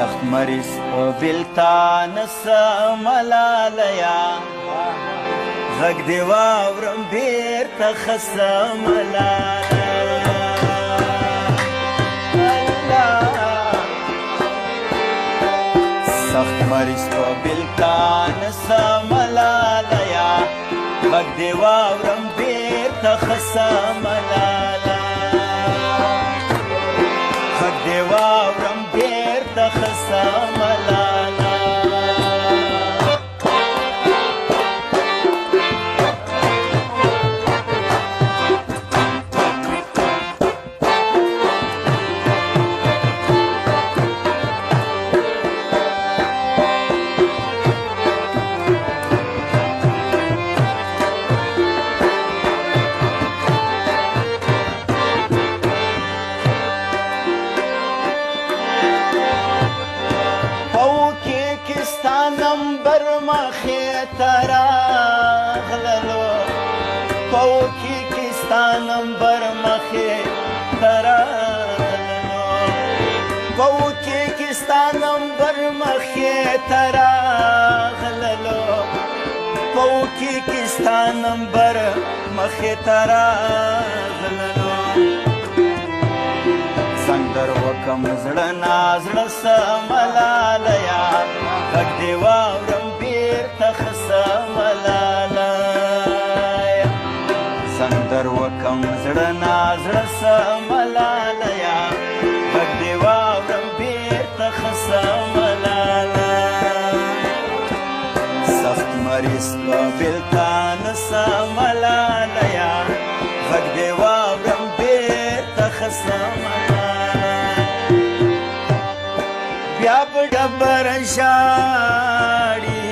سخت مریض په بېلتان سملالیا غږ دې واورم بېرته ښه سملاله سخت مریض په بېلتان سملالیا غږ دې واورم بېرته ښه سملاله غږ دې واورم بېرته ښه سملاله نمبر مخې ته راغللو پوکي کې ستا نمبر مخې ته راغللو پوکي کې ستا نمبر مخې ته راغللو پوکي کې ستا نمبر مخې ته راغللو سندر وکم زړه نا زړه سملالیا غږ دې واورم بېرته ښه سملالیا سندر وکم زړه نا زړه سملالیا غږ دې واورم بېرته ښه سملاله سخت مریض په بېلتان سملالیا غږ دې واورم بېرته ښه سملاله بیا به ډبر ژاړي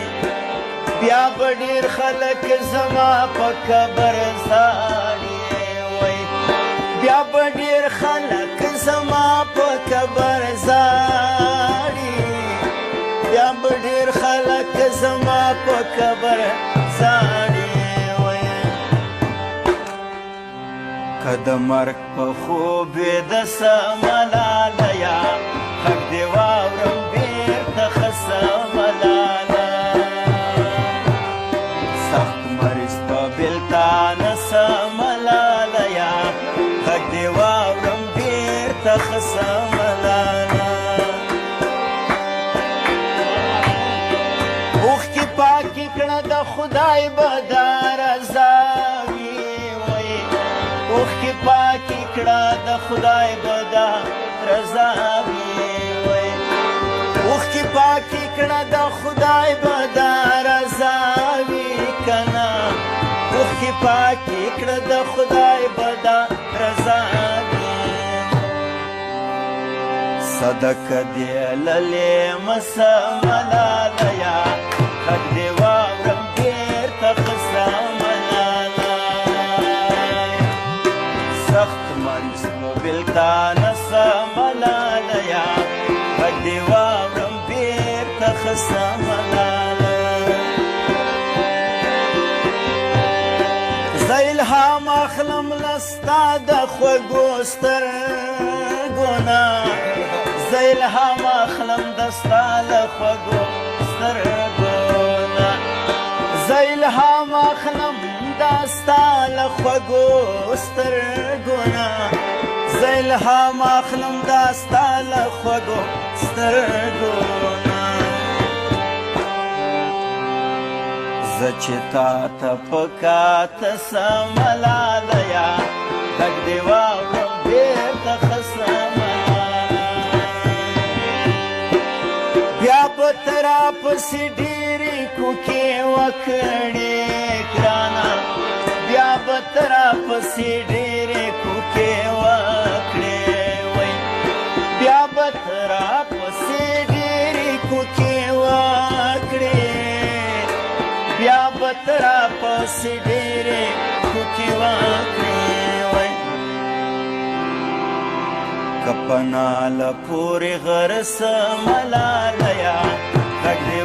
بیا به ډېر خلک زما په قبر ژاړي وای بیا به ډېر خلک زما په قبر ژاړي بیا به ډېر خلک زما په قبر ژاړي وای که د مرګ په خوب وې د سملالیا غږ دې واورم بېرته ښه سملاله سخت مریض په بېلتان سملالیا غږ دې واورم بېرته ښه سملاله اوښکې پاکې کړه د خدای به دا رضا وي وی اوښکې پاکې کړه د خدای به دا رضا وي اوښکې پاکې کړه د خدای به دا رضا وي که نه اوښکې پاکې کړه د خدای به دا رضا وي صدقه دې للې مسملالیا غږ دې واورم بېرته ښه سملاله سخت مریض په بېلتان سملالیا غږ دې واورم بېرته ښه سملاله زه الهام اخلم له ستا د خوږو سترګو نه زه الهام اخلم د ستا له خوږو سترګو نه زه الهام اخلم د ستا له خوږو سترګو نه زه الهام اخلم د ستا له خوږو سترګو نه زه چې تا ته په کاته سملالیا غږ دې واورم بېرته ښه سملاله بیا به ته راپسې ډېرې کوکې وکړې ګرانه بیا به ته راپسې ډېرې کوکې وکړې وی بیا به ته راپسې ډېرې کوکې وکړې بیا به ته راپسې ډېرې کوکې وکړې وی که په ناله پورې غر سملالیا غږ دې